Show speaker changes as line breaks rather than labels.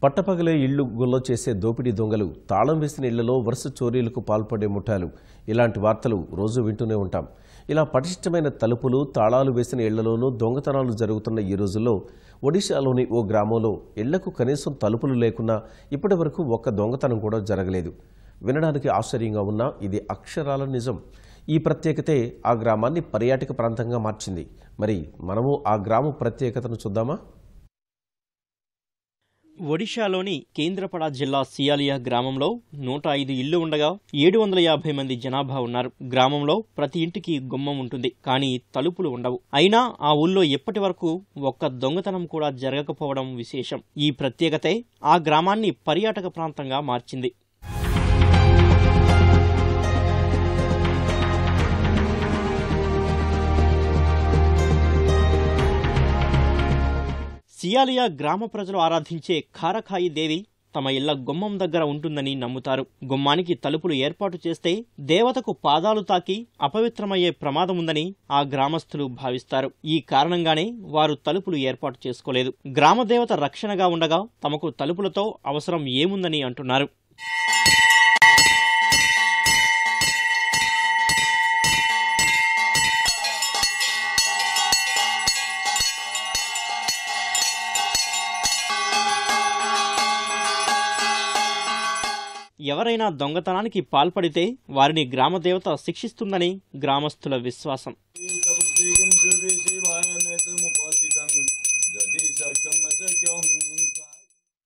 పట్టపగలే ఇళ్లు గుల్ల చేసే దోపిడీ దొంగలు, తాళం వేసిన ఇళ్లలో వరుస చోరీలకు పాల్పడే ముఠాలు, ఇలాంటి వార్తలు రోజు వింటూనే ఉంటాం. ఇలా పటిష్టమైన తలుపులు, తాళాలు వేసిన ఇళ్లలోనూ దొంగతనాలు జరుగుతున్న ఈ రోజుల్లో ఒడిశాలోని ఓ గ్రామంలో ఇళ్లకు కనీసం తలుపులు లేకున్నా ఇప్పటివరకు ఒక్క దొంగతనం కూడా జరగలేదు. వినడానికి ఆశ్చర్యంగా ఉన్నా ఇది అక్షరాల నిజం. ఈ ప్రత్యేకతే ఆ గ్రామాన్ని పర్యాటక ప్రాంతంగా మార్చింది. మరి మనము ఆ గ్రామ ప్రత్యేకతను చూద్దామా?
ఒడిశాలోని కేంద్రపడా జిల్లా సియాలియా గ్రామంలో 105 ఇళ్లు ఉండగా 750 మంది జనాభా ఉన్నారు. గ్రామంలో ప్రతి ఇంటికి గుమ్మం ఉంటుంది, కానీ తలుపులు ఉండవు. అయినా ఆ ఊళ్ళో ఇప్పటి వరకు ఒక్క దొంగతనం కూడా జరగకపోవడం విశేషం. ఈ ప్రత్యేకతే ఆ గ్రామాన్ని పర్యాటక ప్రాంతంగా మార్చింది. సియాలియా గ్రామ ప్రజలు ఆరాధించే ఖారఖాయి దేవి తమ ఇళ్ల గుమ్మం దగ్గర ఉంటుందని నమ్ముతారు. గుమ్మానికి తలుపులు ఏర్పాటు చేస్తే దేవతకు పాదాలు తాకి అపవిత్రమయ్యే ప్రమాదం ఉందని ఆ గ్రామస్తులు భావిస్తారు. ఈ కారణంగానే వారు తలుపులు ఏర్పాటు చేసుకోలేదు. గ్రామదేవత రక్షణగా ఉండగా తమకు తలుపులతో అవసరం ఏముందని అంటున్నారు. ఎవరైనా దొంగతనానికి పాల్పడితే వారిని గ్రామదేవత శిక్షిస్తుందని గ్రామస్తుల విశ్వాసం.